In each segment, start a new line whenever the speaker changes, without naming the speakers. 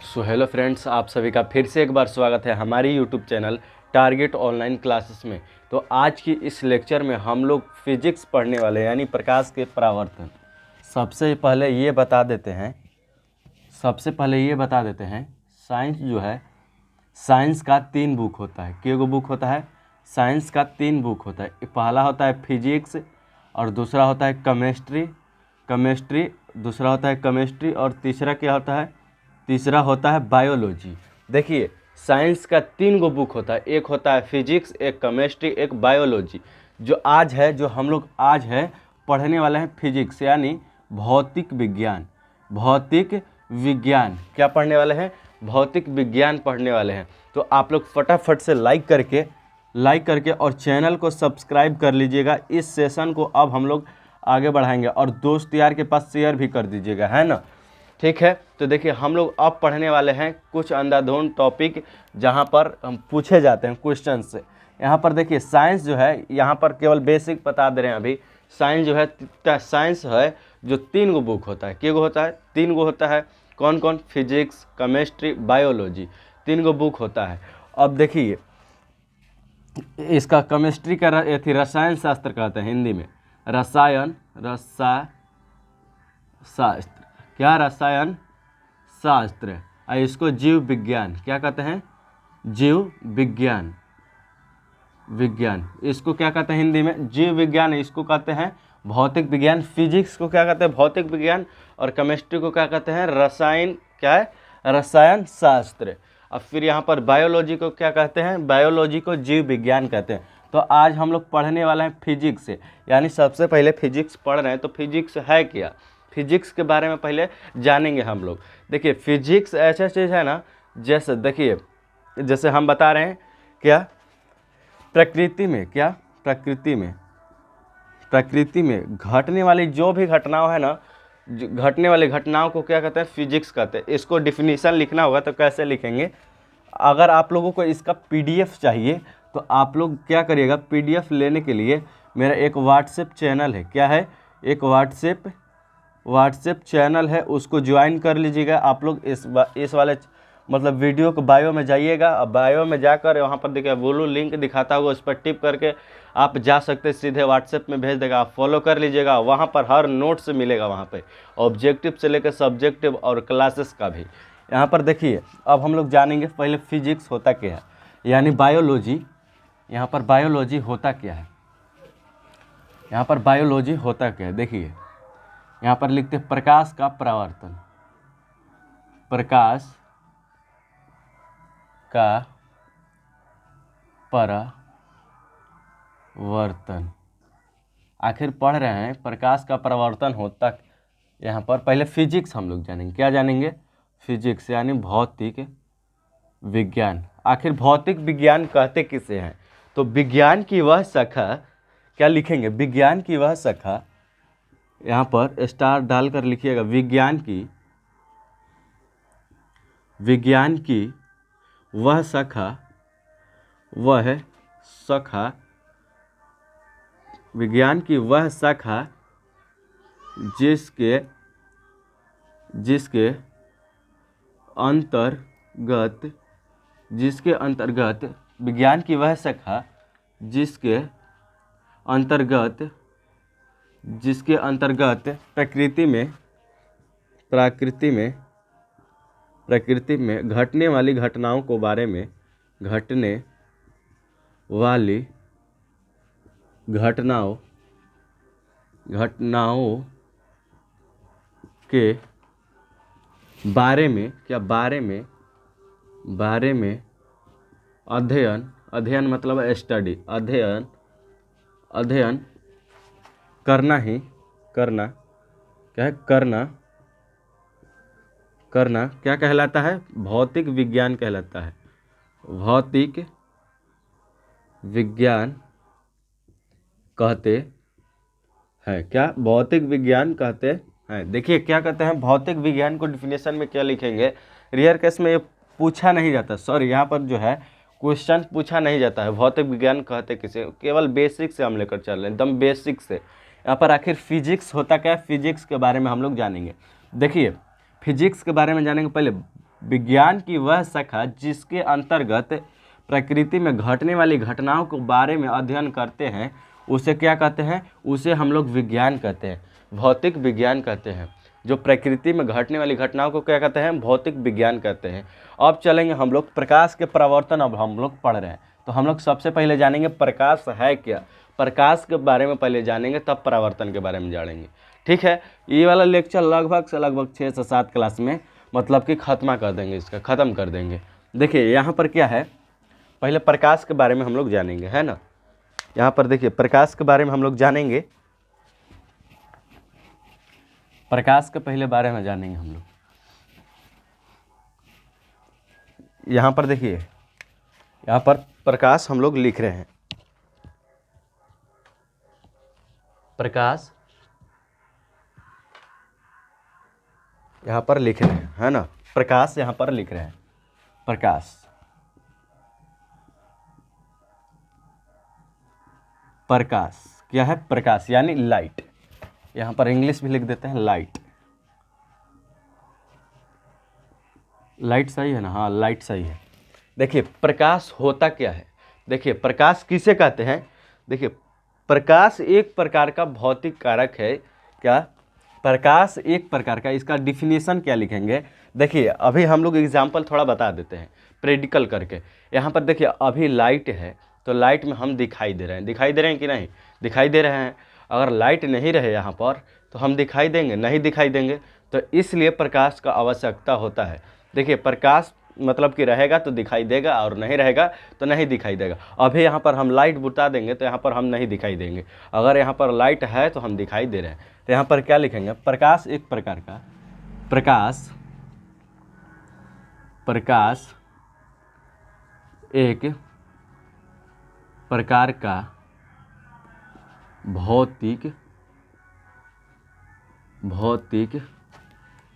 So hello friends, आप सभी का फिर से एक बार स्वागत है हमारी YouTube channel target online classes में। तो आज की इस लेक्चर में हम लोग फिजिक्स पढ़ने वाले हैं, यानी प्रकाश के परावर्तन। सबसे पहले ये बता देते हैं साइंस जो है, साइंस का 3 बुक होता है। कितने बुक होता है? साइंस का 3 बुक होता है। पहला होता है फिजिक्स, और दूसरा होता है केमिस्ट्री, दूसरा होता है केमिस्ट्री, और तीसरा क्या होता है? तीसरा होता है बायोलॉजी। देखिए, साइंस का 3 गो बुक होता है। एक होता है फिजिक्स, एक केमिस्ट्री, एक बायोलॉजी। जो हम लोग आज है पढ़ने वाले हैं फिजिक्स, यानी भौतिक विज्ञान। क्या पढ़ने वाले हैं? भौतिक विज्ञान पढ़ने वाले हैं। तो आप लोग फटाफट से लाइक करके और चैनल को सब्सक्राइब कर लीजिएगा। इस सेशन को अब हम लोग आगे बढ़ाएंगे, और दोस्त यार के पास शेयर भी कर दीजिएगा, है ना? ठीक है। तो देखिए, हम लोग अब पढ़ने वाले हैं कुछ अंधाधुंध टॉपिक, जहां पर हम पूछे जाते हैं क्वेश्चन से। यहाँ पर देखिए, साइंस जो है, यहाँ पर केवल बेसिक बता दे रहे हैं अभी। साइंस है जो 3 गो बुक होता है। कितने गो होता है? 3 गो होता है। कौन कौन? फिजिक्स, केमिस्ट्री, बायोलॉजी, 3 गो बुक होता है। अब देखिए, इसका केमिस्ट्री का रसायन शास्त्र कहते हैं हिंदी में। रसायन शास्त्र, क्या? रसायन शास्त्र। और इसको जीव विज्ञान क्या कहते हैं? जीव विज्ञान। इसको क्या कहते हैं हिंदी में? जीव विज्ञान। इसको कहते हैं भौतिक विज्ञान। फिजिक्स को क्या कहते हैं? भौतिक विज्ञान। और केमिस्ट्री को क्या कहते हैं? रसायन। क्या है? रसायन शास्त्र। अब फिर यहाँ पर बायोलॉजी को क्या कहते हैं? बायोलॉजी को जीव विज्ञान कहते हैं। तो आज हम लोग पढ़ने वाले हैं फिजिक्स से, यानी सबसे पहले फिजिक्स पढ़ रहे हैं। तो फिजिक्स है क्या? फिजिक्स के बारे में पहले जानेंगे हम लोग। देखिए, फिजिक्स ऐसा चीज़ है ना, जैसे हम बता रहे हैं क्या, प्रकृति में घटने वाली जो भी घटनाओं है ना, घटने वाली घटनाओं को क्या कहते हैं? फिजिक्स कहते हैं। इसको डिफिनीशन लिखना होगा तो कैसे लिखेंगे? अगर आप लोगों को इसका पीडीएफ चाहिए तो आप लोग क्या करिएगा, पीडीएफ लेने के लिए मेरा एक व्हाट्सएप चैनल है। क्या है? एक व्हाट्सएप चैनल है, उसको ज्वाइन कर लीजिएगा। आप लोग इस वाले मतलब वीडियो को बायो में जाइएगा, और बायो में जाकर वहाँ पर देखिए ब्लू लिंक दिखाता होगा, उस पर टिप करके आप जा सकते हैं, सीधे व्हाट्सएप में भेज देगा। आप फॉलो कर लीजिएगा, वहाँ पर हर नोट्स मिलेगा, वहाँ पे ऑब्जेक्टिव से लेकर सब्जेक्टिव और क्लासेस का भी। यहाँ पर देखिए, अब हम लोग जानेंगे पहले फिजिक्स होता क्या है, यानी बायोलॉजी। यहाँ पर बायोलॉजी होता क्या है? देखिए, यहाँ पर लिखते हैं प्रकाश का परावर्तन। प्रकाश का परावर्तन। आखिर पढ़ रहे हैं प्रकाश का परावर्तन होता। यहाँ पर पहले फिजिक्स हम लोग जानेंगे। क्या जानेंगे? फिजिक्स, यानी भौतिक विज्ञान। आखिर भौतिक विज्ञान कहते किसे हैं? तो विज्ञान की वह शाखा, क्या लिखेंगे? विज्ञान की वह शाखा, यहाँ पर स्टार डालकर लिखिएगा। विज्ञान की वह शाखा विज्ञान की वह शाखा जिसके अंतर्गत विज्ञान की वह शाखा जिसके अंतर्गत प्रकृति में घटने वाली घटनाओं के बारे में, घटनाओं के बारे में अध्ययन मतलब स्टडी, अध्ययन करना क्या कहलाता है? भौतिक विज्ञान कहलाता है। भौतिक विज्ञान कहते हैं। क्या? भौतिक विज्ञान कहते हैं। देखिए, क्या कहते हैं भौतिक विज्ञान को? डिफिनेशन में क्या लिखेंगे? रियर केस में ये पूछा नहीं जाता, सॉरी, यहाँ पर जो है क्वेश्चन पूछा नहीं जाता है। भौतिक विज्ञान कहते किसे? केवल बेसिक से हम लेकर चल रहे हैं, एकदम बेसिक से। यहाँ पर आखिर फिजिक्स होता क्या है? फिजिक्स के बारे में हम लोग जानेंगे। देखिए, फिजिक्स के बारे में जानेंगे। पहले विज्ञान की वह शाखा जिसके अंतर्गत प्रकृति में घटने वाली घटनाओं के बारे में अध्ययन करते हैं उसे क्या कहते हैं, उसे हम लोग विज्ञान कहते हैं, भौतिक विज्ञान कहते हैं। जो प्रकृति में घटने वाली घटनाओं को क्या कहते हैं, भौतिक विज्ञान कहते हैं। अब चलेंगे हम लोग प्रकाश के प्रवर्तन, अब हम लोग पढ़ रहे हैं तो हम लोग सबसे पहले जानेंगे प्रकाश है क्या, प्रकाश के बारे में पहले जानेंगे तब परावर्तन के बारे में जानेंगे। ठीक है, ये वाला लेक्चर लगभग 6 से 7 क्लास में मतलब कि खत्म कर देंगे, इसका ख़त्म कर देंगे। देखिए यहाँ पर क्या है, पहले प्रकाश के बारे में हम लोग जानेंगे, है ना। यहाँ पर देखिए प्रकाश के बारे में हम लोग जानेंगे, प्रकाश के पहले बारे में जानेंगे हम लोग। यहाँ पर देखिए, यहाँ पर प्रकाश हम लोग लिख रहे हैं, प्रकाश यहाँ पर लिख रहे हैं, है ना, प्रकाश यहाँ पर लिख रहे हैं, प्रकाश, प्रकाश क्या है, प्रकाश यानी लाइट, यहाँ पर इंग्लिश भी लिख देते हैं लाइट, लाइट सही है ना, हाँ लाइट सही है। देखिए प्रकाश होता क्या है, देखिए प्रकाश किसे कहते हैं, देखिए प्रकाश एक प्रकार का भौतिक कारक है, क्या, प्रकाश एक प्रकार का, इसका डिफिनीशन क्या लिखेंगे, देखिए अभी हम लोग एग्जाम्पल थोड़ा बता देते हैं प्रेडिकल करके। यहाँ पर देखिए अभी लाइट है तो लाइट में हम दिखाई दे रहे हैं, दिखाई दे रहे हैं कि नहीं, दिखाई दे रहे हैं। अगर लाइट नहीं रहे यहाँ पर तो हम दिखाई देंगे, नहीं दिखाई देंगे, तो इसलिए प्रकाश का आवश्यकता होता है। देखिए प्रकाश मतलब कि रहेगा तो दिखाई देगा और नहीं रहेगा तो नहीं दिखाई देगा। अभी यहाँ पर हम लाइट बुता देंगे तो यहाँ पर हम नहीं दिखाई देंगे, अगर यहाँ पर लाइट है तो हम दिखाई दे रहे हैं। तो यहाँ पर क्या लिखेंगे, प्रकाश एक प्रकार का, प्रकाश, प्रकाश एक प्रकार का भौतिक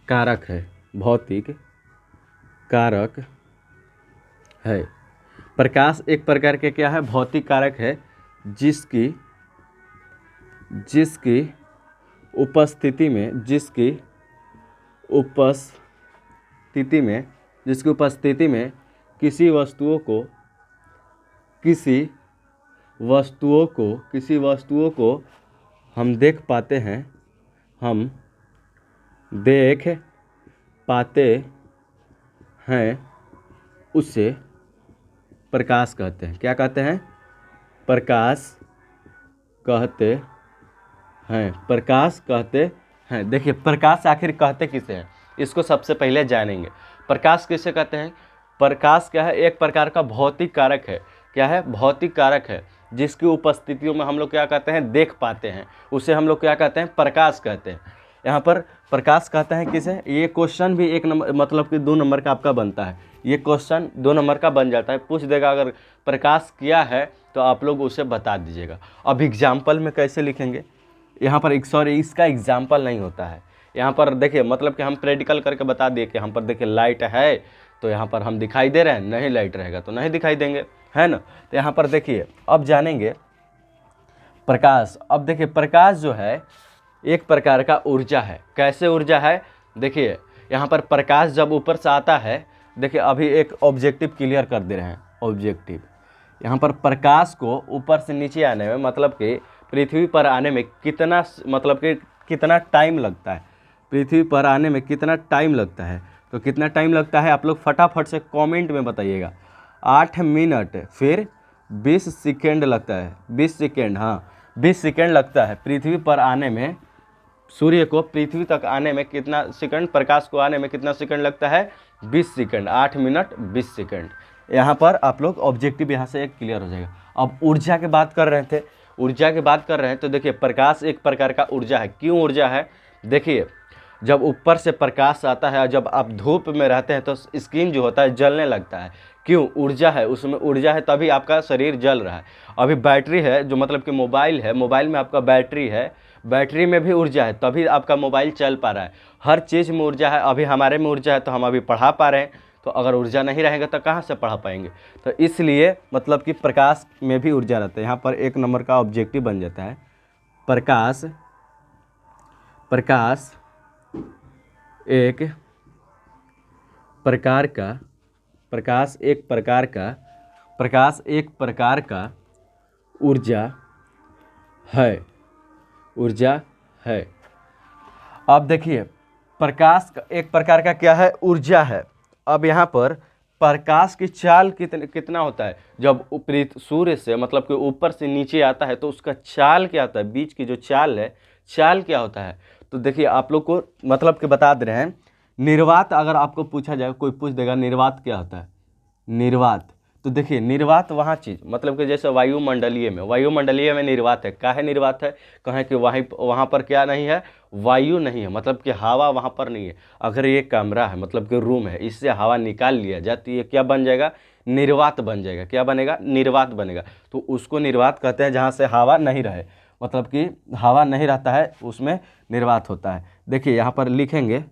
कारक है, भौतिक कारक है। प्रकाश एक प्रकार के क्या है, भौतिक कारक है जिसकी उपस्थिति में, जिसकी उपस्थिति में किसी वस्तुओं को हम देख पाते हैं, उसे प्रकाश कहते हैं। क्या कहते हैं, प्रकाश कहते हैं, प्रकाश कहते हैं। देखिए प्रकाश आखिर कहते किसे हैं, इसको सबसे पहले जानेंगे। प्रकाश किसे कहते हैं, प्रकाश क्या है, एक प्रकार का भौतिक कारक है, क्या है, भौतिक कारक है जिसकी उपस्थितियों में हम लोग क्या कहते हैं, देख पाते हैं, उसे हम लोग क्या कहते हैं, प्रकाश कहते हैं। यहाँ पर प्रकाश कहते हैं किसे, ये क्वेश्चन भी 1 नंबर मतलब कि 2 नंबर का आपका बनता है, ये क्वेश्चन 2 नंबर का बन जाता है, पूछ देगा अगर प्रकाश किया है तो आप लोग उसे बता दीजिएगा। अब एग्जाम्पल में कैसे लिखेंगे, यहाँ पर सॉरी इसका एग्जाम्पल नहीं होता है, यहाँ पर देखिए मतलब कि हम प्रैक्टिकल करके बता दिए कि यहाँ पर देखिए लाइट है तो यहाँ पर हम दिखाई दे रहे हैं, नहीं लाइट रहेगा तो नहीं दिखाई देंगे, है ना। तो यहाँ पर देखिए अब जानेंगे प्रकाश। अब देखिए प्रकाश जो है एक प्रकार का ऊर्जा है, कैसे ऊर्जा है, देखिए यहाँ पर प्रकाश जब ऊपर से आता है, देखिए अभी एक ऑब्जेक्टिव क्लियर कर दे रहे हैं, ऑब्जेक्टिव, यहाँ पर प्रकाश को ऊपर से नीचे आने में मतलब कि पृथ्वी पर आने में कितना मतलब कि कितना टाइम लगता है, पृथ्वी पर आने में कितना टाइम लगता है, तो कितना टाइम लगता है आप लोग फटाफट से कमेंट में बताइएगा। 8 मिनट फिर 20 सेकेंड लगता है, 20 सेकेंड, हाँ 20 सेकेंड लगता है पृथ्वी पर आने में, सूर्य को पृथ्वी तक आने में कितना सेकंड, प्रकाश को आने में कितना सेकंड लगता है, 20 सेकंड, 8 मिनट 20 सेकंड। यहाँ पर आप लोग ऑब्जेक्टिव यहाँ से एक क्लियर हो जाएगा। अब ऊर्जा की बात कर रहे थे, ऊर्जा की बात कर रहे हैं तो देखिए प्रकाश एक प्रकार का ऊर्जा है। क्यों ऊर्जा है, देखिए जब ऊपर से प्रकाश आता है और जब आप धूप में रहते हैं तो स्किन जो होता है जलने लगता है, क्यों, ऊर्जा है, उसमें ऊर्जा है तभी आपका शरीर जल रहा है। अभी बैटरी है जो मतलब कि मोबाइल है, मोबाइल में आपका बैटरी है, बैटरी में भी ऊर्जा है तभी आपका मोबाइल चल पा रहा है, हर चीज़ में ऊर्जा है। अभी हमारे में ऊर्जा है तो हम अभी पढ़ा पा रहे हैं, तो अगर ऊर्जा नहीं रहेगा तो कहाँ से पढ़ा पाएंगे, तो इसलिए मतलब कि प्रकाश में भी ऊर्जा रहता है। यहाँ पर 1 नंबर का ऑब्जेक्टिव बन जाता है, प्रकाश एक प्रकार का प्रकाश एक प्रकार का ऊर्जा है। अब देखिए प्रकाश एक प्रकार का क्या है, ऊर्जा है। अब यहाँ पर प्रकाश की चाल कितना होता है, जब सूर्य से मतलब कि ऊपर से नीचे आता है तो उसका चाल क्या होता है, बीच की जो चाल है, चाल क्या होता है। तो देखिए आप लोग को मतलब कि बता दे रहे हैं, निर्वात अगर आपको पूछा जाए, कोई पूछ देगा निर्वात क्या होता है, निर्वात, तो देखिए निर्वात वहाँ चीज़ मतलब कि जैसे वायुमंडलीय में निर्वात है। काहे निर्वात है, कहें कि वहाँ पर क्या नहीं है, वायु नहीं है, मतलब कि हवा वहाँ पर नहीं है। अगर ये कमरा है मतलब कि रूम है, इससे हवा निकाल लिया जाती है, क्या बन जाएगा, निर्वात बन जाएगा। क्या बनेगा, निर्वात बनेगा। तो उसको निर्वात कहते हैं जहाँ से हवा नहीं रहे, मतलब कि हवा नहीं रहता है उसमें निर्वात होता है। देखिए यहाँ पर लिखेंगे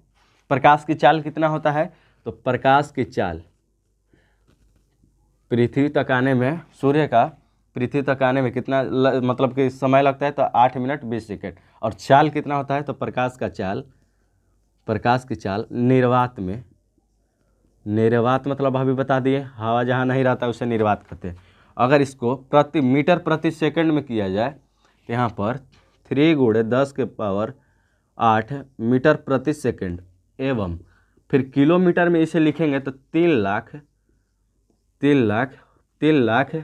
प्रकाश की चाल कितना होता है, तो प्रकाश की चाल पृथ्वी तक आने में, सूर्य का पृथ्वी तक आने में कितना मतलब कि समय लगता है, तो 8 मिनट 20 सेकेंड। और चाल कितना होता है, तो प्रकाश की चाल निर्वात मतलब अभी बता दिए, हवा जहाँ नहीं रहता उसे निर्वात कहते हैं। अगर इसको मीटर प्रति सेकंड में किया जाए तो यहाँ पर 3 × 10⁸ मीटर प्रति सेकंड, एवं फिर किलोमीटर में इसे लिखेंगे तो 3 लाख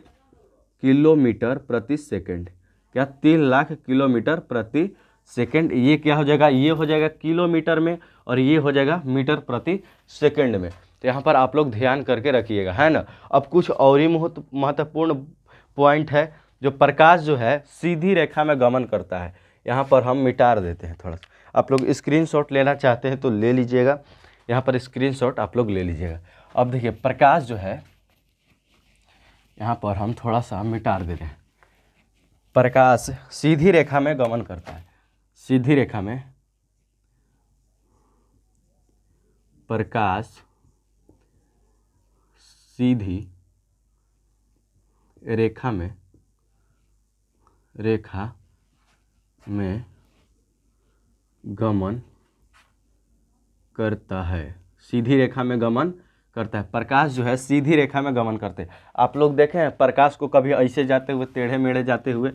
किलोमीटर प्रति सेकंड। क्या, 3 लाख किलोमीटर प्रति सेकंड। ये क्या हो जाएगा, ये हो जाएगा किलोमीटर में और ये हो जाएगा मीटर प्रति सेकंड में। तो यहाँ पर आप लोग ध्यान करके रखिएगा, है ना। अब कुछ और ही महत्वपूर्ण पॉइंट है, जो प्रकाश जो है सीधी रेखा में गमन करता है। यहाँ पर हम मिटा देते हैं थोड़ा सा, आप लोग स्क्रीनशॉट लेना चाहते हैं तो ले लीजिएगा, यहाँ पर स्क्रीनशॉट आप लोग ले लीजिएगा। अब देखिए प्रकाश जो है, यहाँ पर हम थोड़ा सा मिटा देते हैं। प्रकाश सीधी रेखा में गमन करता है, सीधी रेखा में प्रकाश सीधी रेखा में गमन करता है, सीधी रेखा में गमन करता है। प्रकाश जो है सीधी रेखा में गमन करते हैं। आप लोग देखें हैं प्रकाश को कभी ऐसे जाते हुए, टेढ़े मेढ़े जाते हुए,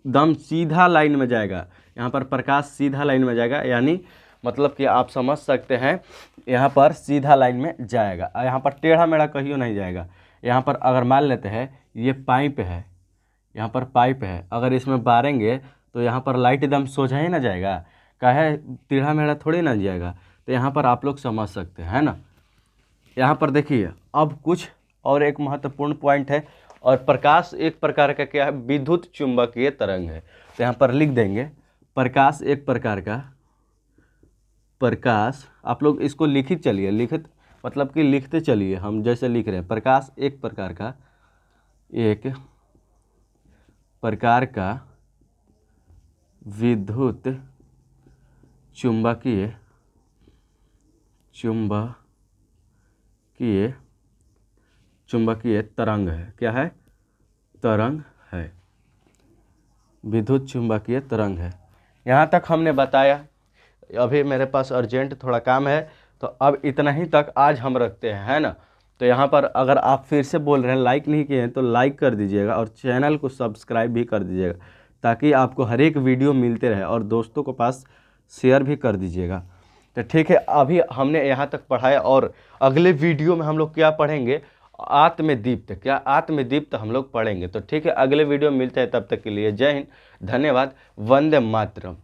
दम सीधा लाइन में जाएगा। यहाँ पर प्रकाश सीधा लाइन में जाएगा, यानी मतलब कि आप समझ सकते हैं यहाँ पर सीधा लाइन में जाएगा, यहाँ पर टेढ़ा मेढ़ा कहीं नहीं जाएगा। यहाँ पर अगर मान लेते हैं ये पाइप है, यहाँ पर पाइप है, अगर इसमें बारेंगे तो यहाँ पर लाइट एकदम सोझा ही ना जाएगा, काहे टेढ़ा मेढ़ा थोड़ी ना जाएगा। तो यहाँ पर आप लोग समझ सकते हैं, है ना। यहाँ पर देखिए अब कुछ और एक महत्वपूर्ण पॉइंट है, और प्रकाश एक प्रकार का क्या है, विद्युत चुंबकीय तरंग है। तो यहाँ पर लिख देंगे प्रकाश एक प्रकार का, प्रकाश आप लोग इसको लिखित चलिए, लिखित मतलब कि लिखते चलिए, हम जैसे लिख रहे हैं, प्रकाश एक प्रकार का विद्युत चुंबकीय तरंग है। क्या है, तरंग है, विद्युत चुंबकीय तरंग है। यहाँ तक हमने बताया। अभी मेरे पास अर्जेंट थोड़ा काम है, तो अब इतना ही तक आज हम रखते हैं, है ना। तो यहाँ पर अगर आप फिर से बोल रहे हैं लाइक नहीं किए हैं तो लाइक कर दीजिएगा, और चैनल को सब्सक्राइब भी कर दीजिएगा, ताकि आपको हर एक वीडियो मिलते रहे, और दोस्तों को पास शेयर भी कर दीजिएगा। तो ठीक है, अभी हमने यहाँ तक पढ़ाया, और अगले वीडियो में हम लोग क्या पढ़ेंगे, आत्मदीप्त हम लोग पढ़ेंगे। तो ठीक है, अगले वीडियो में मिलते हैं, तब तक के लिए जय हिंद, धन्यवाद, वंदे मातरम।